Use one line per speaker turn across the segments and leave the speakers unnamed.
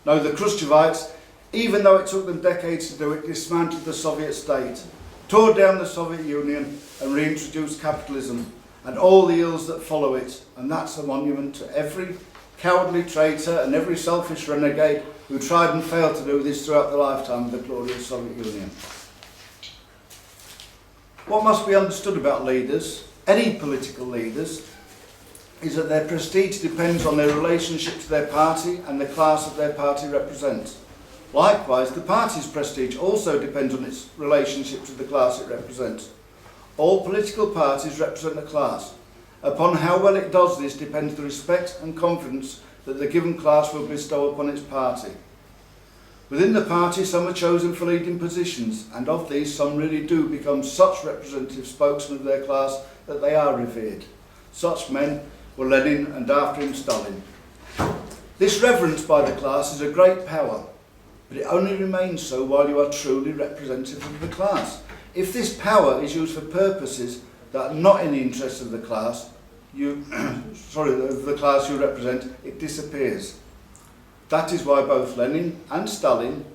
No, the Khrushchevites, even though it took them decades to do it, dismantled the Soviet state, tore down the Soviet Union and reintroduced capitalism and all the ills that follow it. And that's a monument to every cowardly traitor and every selfish renegade who tried and failed to do this throughout the lifetime of the glorious Soviet Union. What must be understood about leaders, any political leaders, is that their prestige depends on their relationship to their party and the class that their party represents. Likewise, the party's prestige also depends on its relationship to the class it represents. All political parties represent a class. Upon how well it does this depends the respect and confidence that the given class will bestow upon its party. Within the party, some are chosen for leading positions, and of these, some really do become such representative spokesmen of their class that they are revered. Such men were Lenin and after him Stalin. This reverence by the class is a great power, but it only remains so while you are truly representative of the class. If this power is used for purposes that are not in the interest of the class, of the class you represent, it disappears. That is why both Lenin and Stalin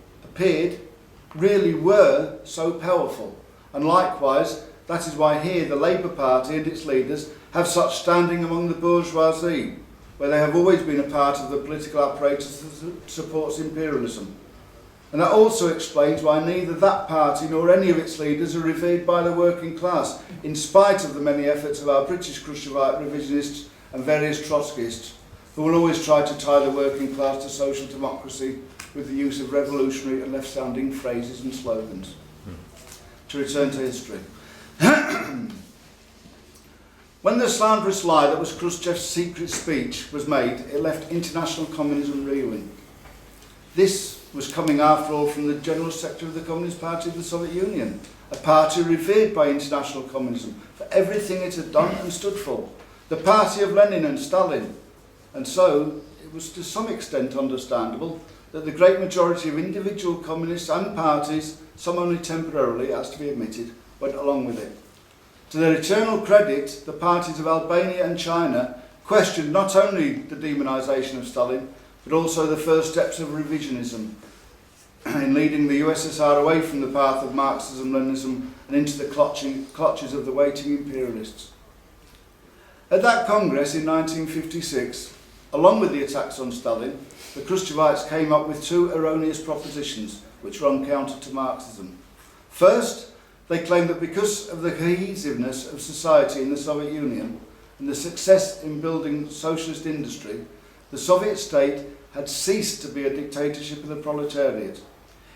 really were so powerful. And likewise, that is why here the Labour Party and its leaders have such standing among the bourgeoisie, where they have always been a part of the political apparatus that supports imperialism. And that also explains why neither that party nor any of its leaders are revered by the working class, in spite of the many efforts of our British Khrushchevite revisionists and various Trotskyists, who will always try to tie the working class to social democracy with the use of revolutionary and left-sounding phrases and slogans. To return to history. When the slanderous lie that was Khrushchev's secret speech was made, it left international communism reeling. This was coming, after all, from the General Secretary of the Communist Party of the Soviet Union, a party revered by international communism for everything it had done and stood for, the party of Lenin and Stalin. And so, it was to some extent understandable that the great majority of individual communists and parties, some only temporarily, as to be admitted, went along with it. To their eternal credit, the parties of Albania and China questioned not only the demonisation of Stalin, but also the first steps of revisionism in leading the USSR away from the path of Marxism-Leninism and into the clutches of the waiting imperialists. At that Congress in 1956, along with the attacks on Stalin, the Khrushchevites came up with two erroneous propositions which run counter to Marxism. First, they claimed that because of the cohesiveness of society in the Soviet Union and the success in building socialist industry, the Soviet state had ceased to be a dictatorship of the proletariat.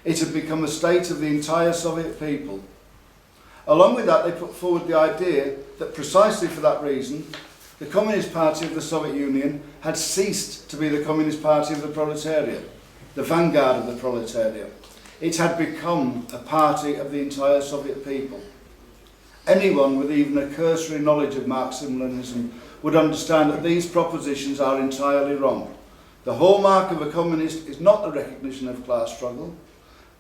It had become a state of the entire Soviet people. Along with that, they put forward the idea that precisely for that reason, the Communist Party of the Soviet Union had ceased to be the Communist Party of the proletariat, the vanguard of the proletariat. It had become a party of the entire Soviet people. Anyone with even a cursory knowledge of Marxism-Leninism would understand that these propositions are entirely wrong. The hallmark of a communist is not the recognition of class struggle.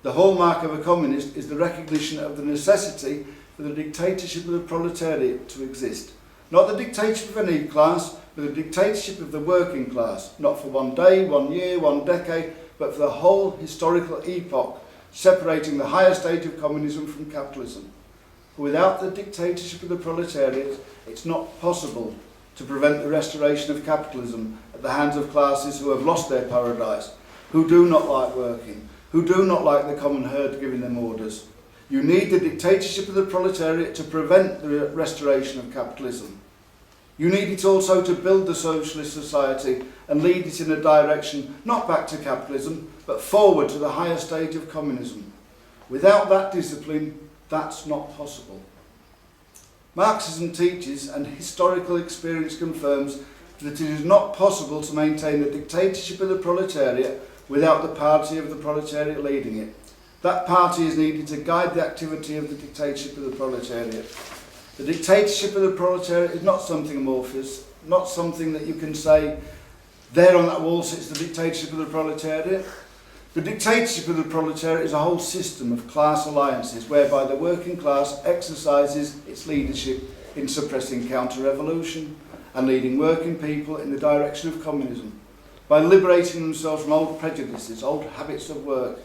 The hallmark of a communist is the recognition of the necessity for the dictatorship of the proletariat to exist. Not the dictatorship of any class, but the dictatorship of the working class, not for one day, 1 year, 1 decade, but for the whole historical epoch, separating the higher stage of communism from capitalism. For without the dictatorship of the proletariat, it's not possible to prevent the restoration of capitalism at the hands of classes who have lost their paradise, who do not like working, who do not like the common herd giving them orders. You need the dictatorship of the proletariat to prevent the restoration of capitalism. You need it also to build the socialist society and lead it in a direction not back to capitalism, but forward to the higher stage of communism. Without that discipline, that's not possible. Marxism teaches, and historical experience confirms, that it is not possible to maintain the dictatorship of the proletariat without the party of the proletariat leading it. That party is needed to guide the activity of the dictatorship of the proletariat. The dictatorship of the proletariat is not something amorphous, not something that you can say, there on that wall sits the dictatorship of the proletariat. The dictatorship of the proletariat is a whole system of class alliances whereby the working class exercises its leadership in suppressing counter-revolution and leading working people in the direction of communism. by liberating themselves from old prejudices, old habits of work.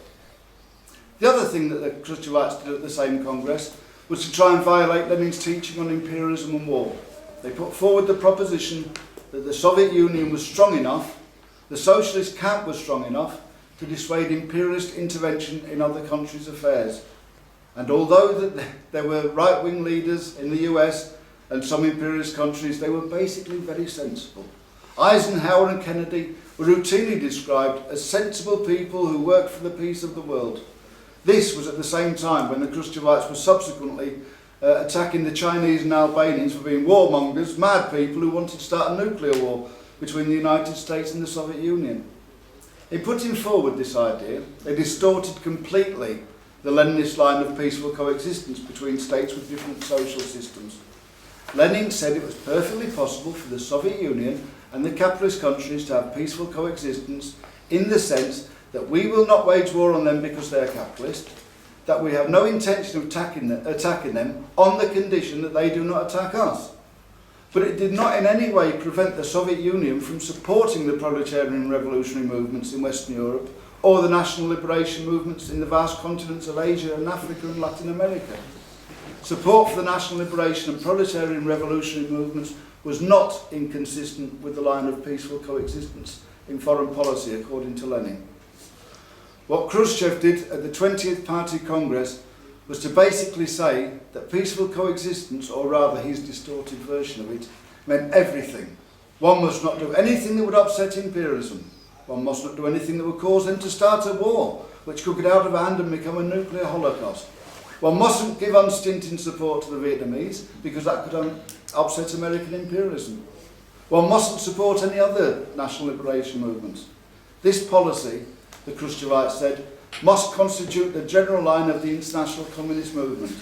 The other thing that the Khrushchevites did at the same Congress was to try and violate Lenin's teaching on imperialism and war. They put forward the proposition that the Soviet Union was strong enough, the socialist camp was strong enough, to dissuade imperialist intervention in other countries' affairs. And although there were right-wing leaders in the US and some imperialist countries, they were basically very sensible. Eisenhower and Kennedy were routinely described as sensible people who worked for the peace of the world. This was at the same time when the Khrushchevites were subsequently attacking the Chinese and Albanians for being warmongers, mad people who wanted to start a nuclear war between the United States and the Soviet Union. In putting forward this idea, they distorted completely the Leninist line of peaceful coexistence between states with different social systems. Lenin said it was perfectly possible for the Soviet Union and the capitalist countries to have peaceful coexistence in the sense that we will not wage war on them because they are capitalist, that we have no intention of attacking them on the condition that they do not attack us. But it did not in any way prevent the Soviet Union from supporting the proletarian and revolutionary movements in Western Europe or the national liberation movements in the vast continents of Asia and Africa and Latin America. Support for the national liberation and proletarian revolutionary movements was not inconsistent with the line of peaceful coexistence in foreign policy, according to Lenin. What Khrushchev did at the 20th Party Congress was to basically say that peaceful coexistence, or rather his distorted version of it, meant everything. One must not do anything that would upset imperialism. One must not do anything that would cause them to start a war, which could get out of hand and become a nuclear holocaust. One mustn't give unstinted support to the Vietnamese, because that could upset American imperialism. One mustn't support any other national liberation movements. This policy, the Khrushchevites said, must constitute the general line of the international communist movement.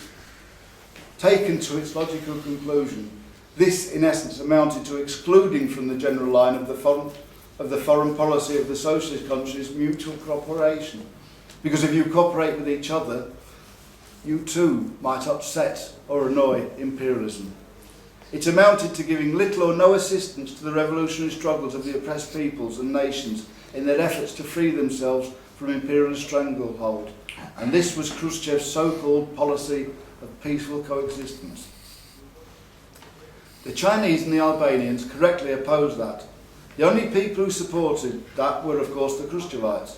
Taken to its logical conclusion, this in essence amounted to excluding from the general line of the foreign policy of the socialist countries mutual cooperation. Because if you cooperate with each other, you too might upset or annoy imperialism. It amounted to giving little or no assistance to the revolutionary struggles of the oppressed peoples and nations in their efforts to free themselves from imperialist stranglehold. And this was Khrushchev's so-called policy of peaceful coexistence. The Chinese and the Albanians correctly opposed that. The only people who supported that were, of course, the Khrushchevites.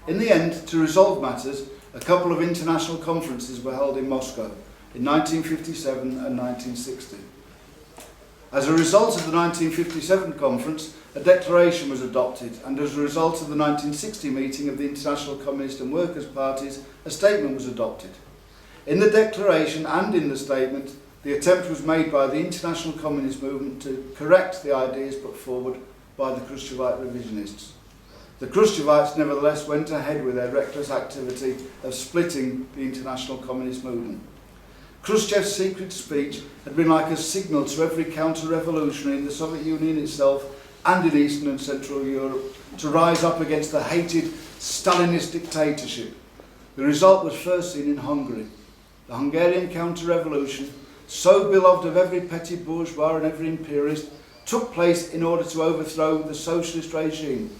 In the end, to resolve matters, a couple of international conferences were held in Moscow in 1957 and 1960. As a result of the 1957 conference, a declaration was adopted, and as a result of the 1960 meeting of the International Communist and Workers' Parties, a statement was adopted. In the declaration and in the statement, the attempt was made by the international communist movement to correct the ideas put forward by the Khrushchevite revisionists. The Khrushchevites nevertheless went ahead with their reckless activity of splitting the international communist movement. Khrushchev's secret speech had been like a signal to every counter-revolutionary in the Soviet Union itself and in Eastern and Central Europe to rise up against the hated Stalinist dictatorship. The result was first seen in Hungary. The Hungarian counter-revolution, so beloved of every petty bourgeois and every imperialist, took place in order to overthrow the socialist regime.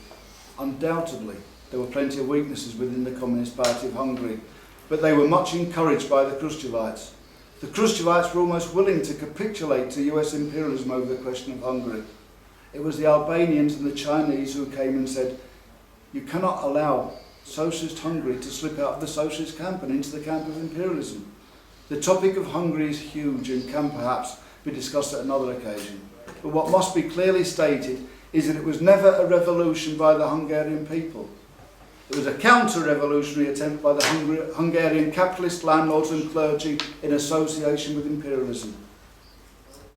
Undoubtedly, there were plenty of weaknesses within the Communist Party of Hungary, but they were much encouraged by the Khrushchevites. The Khrushchevites were almost willing to capitulate to US imperialism over the question of Hungary. It was the Albanians and the Chinese who came and said, you cannot allow socialist Hungary to slip out of the socialist camp and into the camp of imperialism. The topic of Hungary is huge and can perhaps be discussed at another occasion. But what must be clearly stated is that it was never a revolution by the Hungarian people. It was a counter-revolutionary attempt by the Hungarian capitalist landlords and clergy in association with imperialism.